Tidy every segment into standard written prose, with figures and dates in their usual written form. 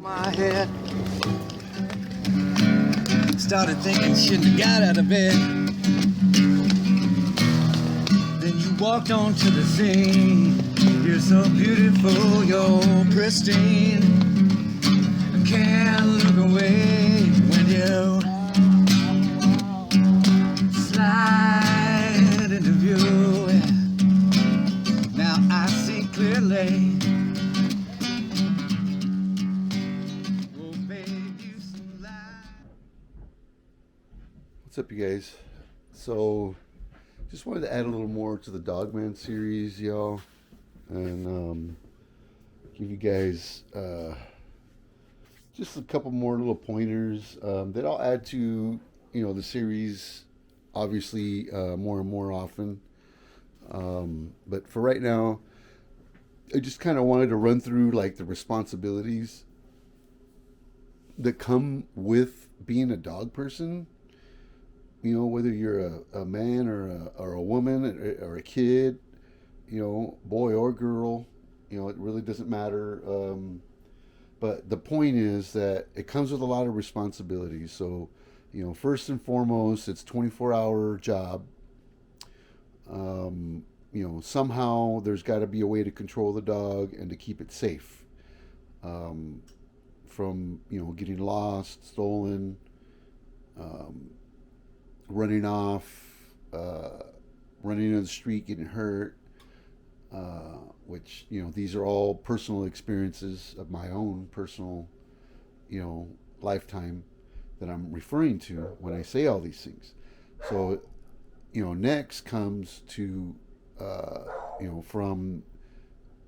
my head. Started thinking shouldn't have got out of bed. Then you walked onto the scene. You're so beautiful, you're pristine. I can't look away when you slide into view. Now I see clearly. Oh, babe, you slide. What's up, you guys? So, just wanted to add a little more to the DogMan series, y'all, and give you guys just a couple more little pointers that I'll add to, the series, obviously, more and more often. But for right now, I just kind of wanted to run through like the responsibilities that come with being a dog person. Whether you're a man or a woman or a kid, boy or girl, it really doesn't matter. But the point is that it comes with a lot of responsibilities. So, first and foremost, it's 24-hour job. Somehow there's got to be a way to control the dog and to keep it safe from, getting lost, stolen, running off, running in the street, getting hurt, which, these are all personal experiences of my own personal, lifetime that I'm referring to when I say all these things. So, next comes to, from,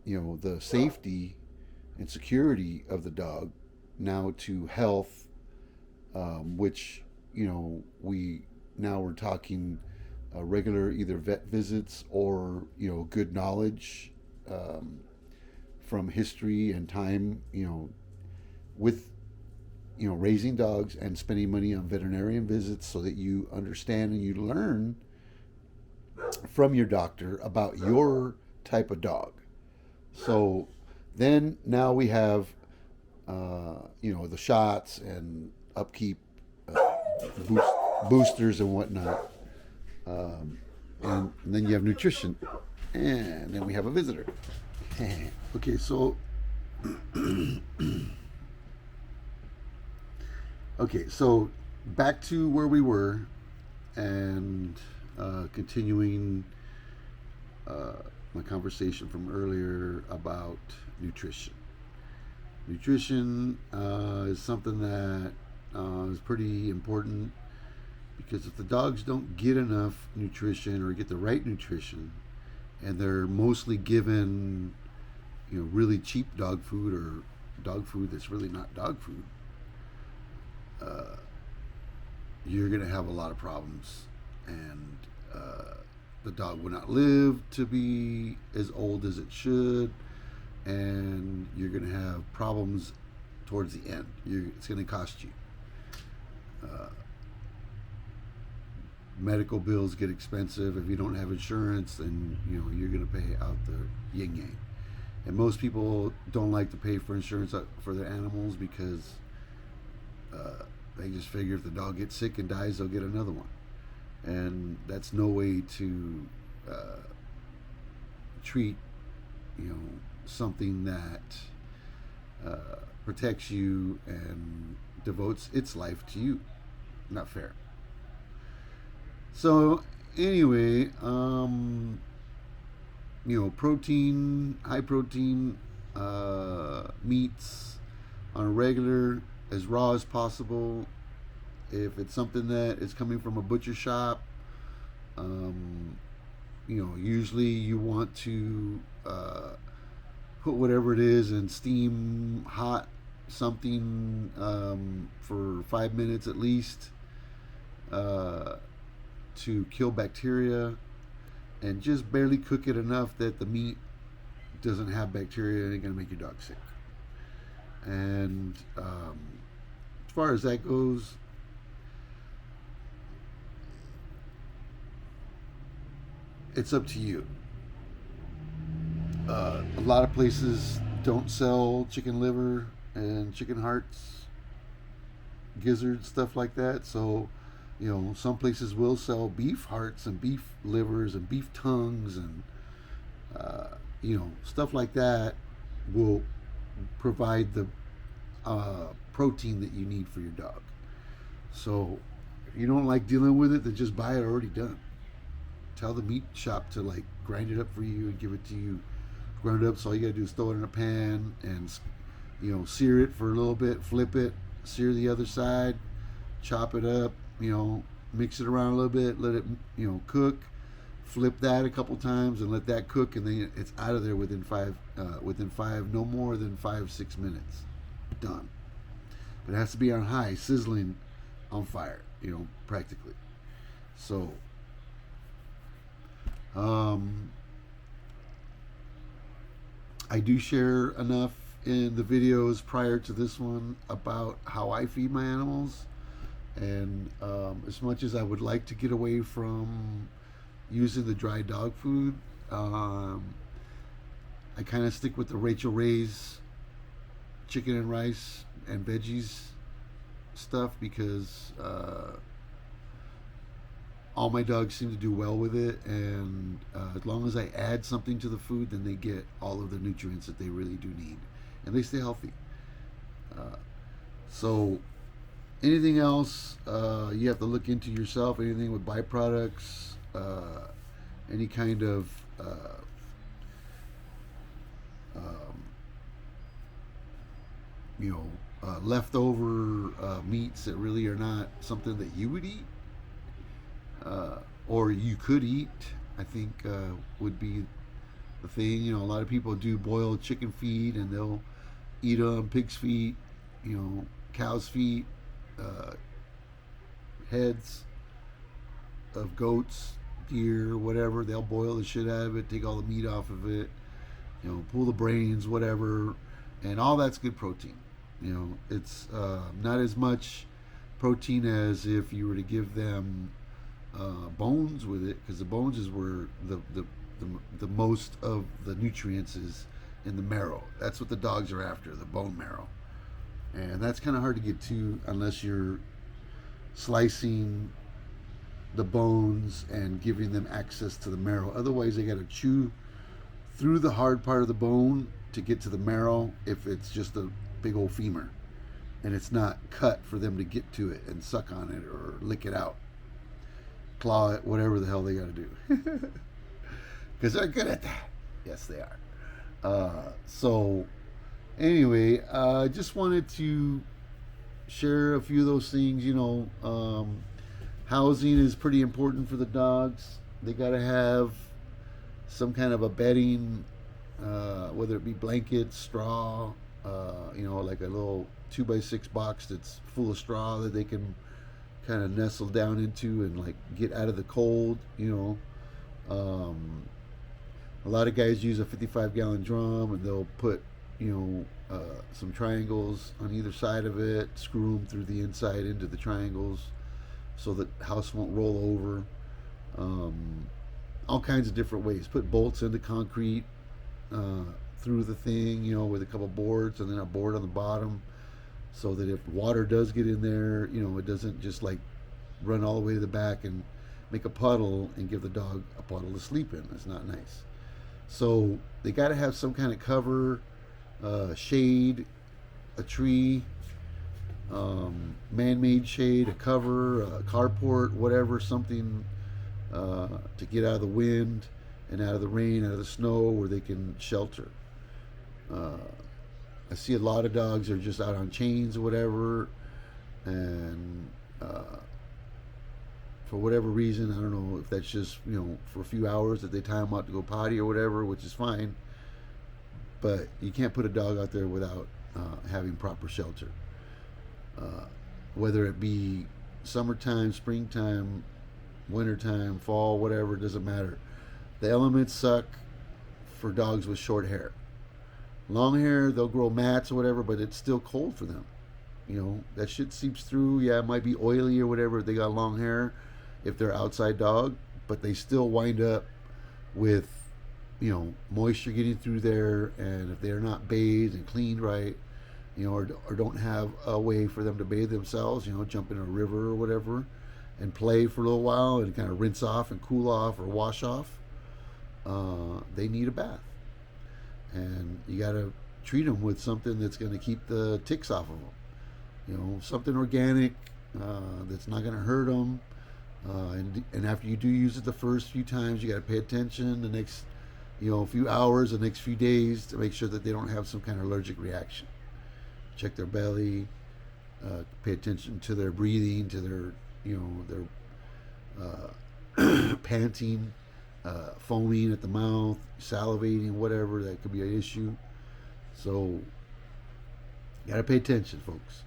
the safety and security of the dog, now to health, which, we're talking regular either vet visits or, good knowledge from history and time, with, raising dogs and spending money on veterinarian visits so that you understand and you learn from your doctor about your type of dog. So then now we have, the shots and upkeep, boosters and whatnot. And then you have nutrition. And then we have a visitor. Okay, so back to where we were, and continuing my conversation from earlier about nutrition. Nutrition is something that is pretty important, because if the dogs don't get enough nutrition or get the right nutrition, and they're mostly given, really cheap dog food or dog food that's really not dog food, you're going to have a lot of problems, and the dog will not live to be as old as it should, and you're going to have problems towards the end. It's going to cost you. Medical bills get expensive. If you don't have insurance, then you're going to pay out the yin yang. And most people don't like to pay for insurance for their animals because they just figure if the dog gets sick and dies, they'll get another one. And that's no way to treat something that protects you and devotes its life to you. Not fair. So anyway, protein, high protein meats on a regular, as raw as possible. If it's something that is coming from a butcher shop, usually you want to put whatever it is in steam hot something for 5 minutes at least, to kill bacteria, and just barely cook it enough that the meat doesn't have bacteria and it's going to make your dog sick. And as far as that goes, it's up to you. A lot of places don't sell chicken liver and chicken hearts, gizzards, stuff like that. So, some places will sell beef hearts and beef livers and beef tongues and stuff like that will provide the protein that you need for your dog. So, if you don't like dealing with it, then just buy it already done. Tell the meat shop to like grind it up for you and give it to you ground up. So all you gotta do is throw it in a pan and sear it for a little bit, flip it, sear the other side, chop it up, mix it around a little bit, let it cook, flip that a couple times and let that cook, and then it's out of there within five, no more than 5-6 minutes, done. But it has to be on high, sizzling, on fire, practically. So I do share enough in the videos prior to this one about how I feed my animals, and as much as I would like to get away from using the dry dog food, I kind of stick with the Rachel Ray's chicken and rice and veggies stuff because all my dogs seem to do well with it, and as long as I add something to the food, then they get all of the nutrients that they really do need, and they stay healthy. So anything else you have to look into yourself. Anything with byproducts, any kind of leftover meats that really are not something that you would eat, or you could eat, I think would be the thing. A lot of people do boiled chicken feet and they'll eat them, pig's feet, cow's feet, heads of goats, deer, whatever. They'll boil the shit out of it, take all the meat off of it, pull the brains, whatever, and all that's good protein. It's not as much protein as if you were to give them bones with it, because the bones is where the most of the nutrients is in the marrow. That's what the dogs are after, the bone marrow, and that's kind of hard to get to unless you're slicing the bones and giving them access to the marrow. Otherwise, they got to chew through the hard part of the bone to get to the marrow if it's just a big old femur and it's not cut for them to get to it and suck on it or lick it out, claw it, whatever the hell they got to do. Because they're good at that. Yes, they are. So anyway, I just wanted to share a few of those things. Housing is pretty important for the dogs. They got to have some kind of a bedding, whether it be blankets, straw, like a little 2x6 box that's full of straw that they can kind of nestle down into and like get out of the cold. A lot of guys use a 55-gallon drum and they'll put some triangles on either side of it, screw them through the inside into the triangles so that the house won't roll over. All kinds of different ways. Put bolts into concrete through the thing, with a couple boards and then a board on the bottom, so that if water does get in there, it doesn't just like run all the way to the back and make a puddle and give the dog a puddle to sleep in. That's not nice. So they got to have some kind of cover, shade, a tree, man-made shade, a cover, a carport, whatever, something to get out of the wind and out of the rain, out of the snow, where they can shelter. I see a lot of dogs are just out on chains or whatever, and for whatever reason, I don't know if that's just for a few hours that they tie them out to go potty or whatever, which is fine, but you can't put a dog out there without having proper shelter, whether it be summertime, springtime, wintertime, fall, whatever, it doesn't matter. The elements suck for dogs with short hair. Long hair, they'll grow mats or whatever, but it's still cold for them. That shit seeps through. Yeah, it might be oily or whatever if they got long hair, if they're outside dog, but they still wind up with, moisture getting through there, and if they're not bathed and cleaned right, or don't have a way for them to bathe themselves, jump in a river or whatever and play for a little while and kind of rinse off and cool off or wash off, they need a bath. And you got to treat them with something that's going to keep the ticks off of them. Something organic that's not going to hurt them. And after you do use it the first few times, you got to pay attention the next, few hours, the next few days to make sure that they don't have some kind of allergic reaction. Check their belly, pay attention to their breathing, to their, their panting, foaming at the mouth, salivating, whatever, that could be an issue. So, you got to pay attention, folks.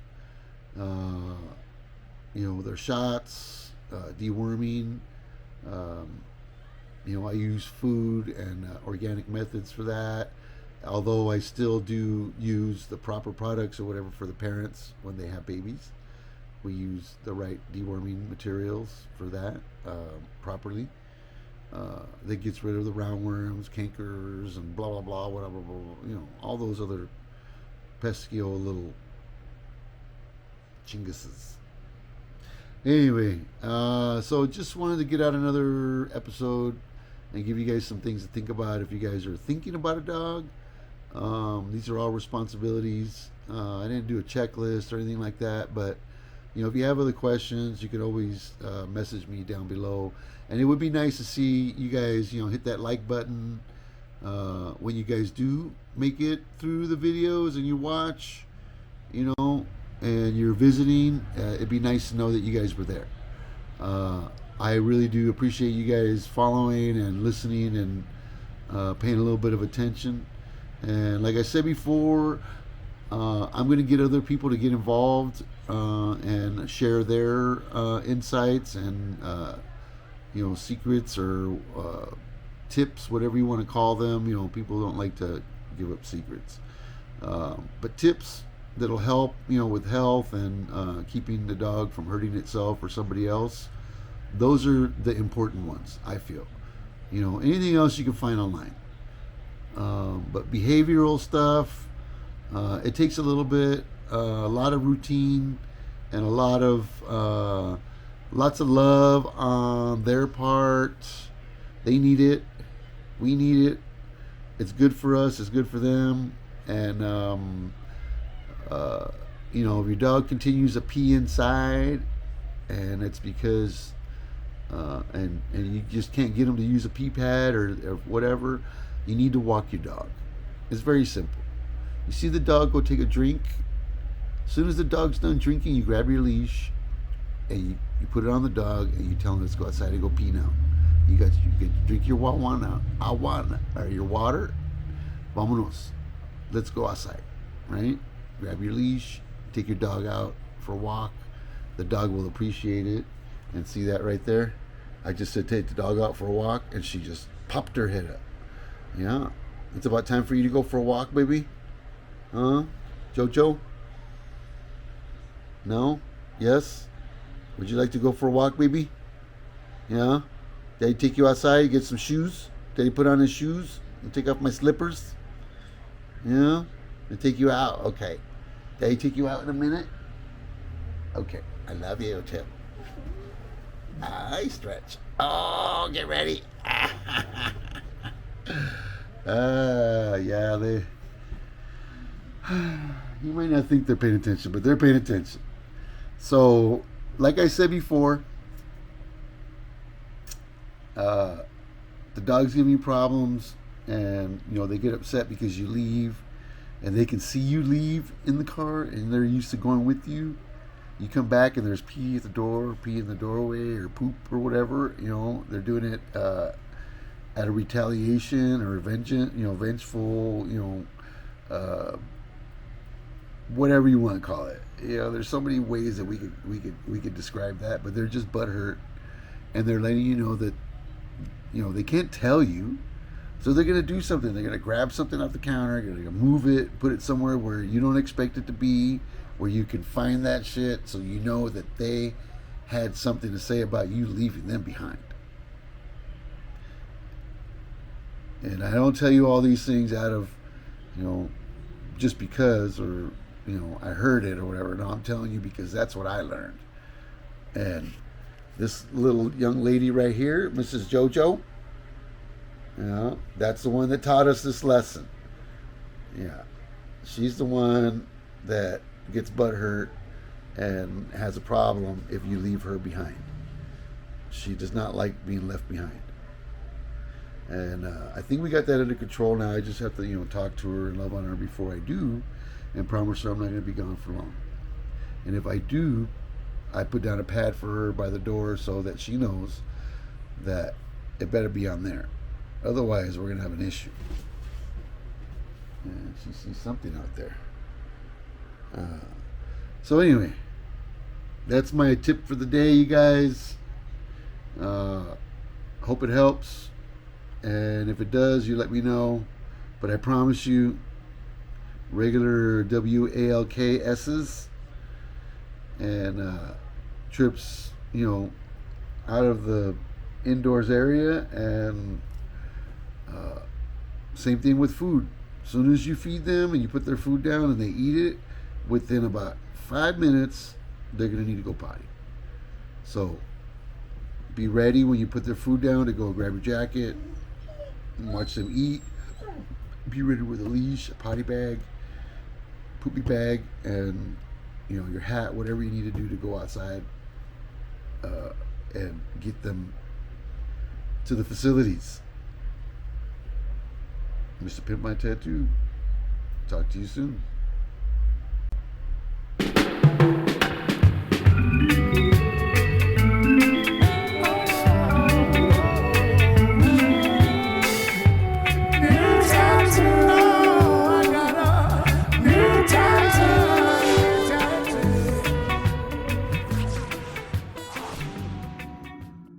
Their shots, deworming. I use food and organic methods for that. Although I still do use the proper products or whatever for the parents when they have babies. We use the right deworming materials for that properly. That gets rid of the roundworms, cankers, and blah blah blah, whatever, blah, blah, all those other pesky old little chinguses. Anyway, so just wanted to get out another episode and give you guys some things to think about if you guys are thinking about a dog. These are all responsibilities. I didn't do a checklist or anything like that, but if you have other questions, you can always message me down below. And it would be nice to see you guys, hit that like button when you guys do make it through the videos and you watch, and you're visiting. It'd be nice to know that you guys were there. I really do appreciate you guys following and listening and paying a little bit of attention. And like I said before, I'm going to get other people to get involved and share their insights and secrets or tips, whatever you want to call them. People don't like to give up secrets, but tips that'll help with health and keeping the dog from hurting itself or somebody else. Those are the important ones, I feel. Anything else you can find online. But behavioral stuff, it takes a little bit, a lot of routine, and a lot of lots of love on their part. They need it. We need it. It's good for us. It's good for them. And if your dog continues to pee inside, and it's because and you just can't get them to use a pee pad or whatever, you need to walk your dog. It's very simple. You see the dog go take a drink. As soon as the dog's done drinking, you grab your leash and you put it on the dog and you tell him, let's go outside and go pee now. You get to drink your agua or your water. Vámonos. Let's go outside, right? Grab your leash, take your dog out for a walk. The dog will appreciate it. And see that right there? I just said take the dog out for a walk, and she just popped her head up. Yeah, it's about time for you to go for a walk, baby. Huh? Jojo? No? Yes? Would you like to go for a walk, baby? Yeah? Daddy take you outside, get some shoes? Daddy put on his shoes and take off my slippers? Yeah? And take you out? Okay. Daddy take you out in a minute? Okay. I love you, Tim. I stretch. Oh, get ready. Yeah, they. You might not think they're paying attention, but they're paying attention. So, like I said before, the dog's giving you problems, and they get upset because you leave, and they can see you leave in the car, and they're used to going with you. You come back and there's pee at the door, pee in the doorway, or poop or whatever. They're doing it at a retaliation or vengeful, whatever you want to call it. There's so many ways that we could describe that, but they're just butthurt, and they're letting you know that they can't tell you, so they're gonna do something. They're gonna grab something off the counter, they're gonna move it, put it somewhere where you don't expect it to be, where you can find that shit, so you know that they had something to say about you leaving them behind. And I don't tell you all these things out of, just because, or I heard it or whatever. No, I'm telling you because that's what I learned. And this little young lady right here, Mrs. JoJo, that's the one that taught us this lesson. Yeah, she's the one that gets butthurt and has a problem if you leave her behind. She does not like being left behind. And I think we got that under control now. I just have to, talk to her and love on her before I do, and promise her I'm not going to be gone for long. And if I do, I put down a pad for her by the door so that she knows that it better be on there. Otherwise, we're going to have an issue. And she sees something out there. So anyway, that's my tip for the day, you guys. Hope it helps. And if it does, you let me know. But I promise you, regular WALKS's and trips, out of the indoors area. And same thing with food. As soon as you feed them and you put their food down and they eat it, within about 5 minutes, they're going to need to go potty. So be ready when you put their food down to go grab your jacket and watch them eat. Be ready with a leash, a potty bag, poopy bag, and your hat, whatever you need to do to go outside and get them to the facilities. Mr. Pimp My Tattoo. Talk to you soon.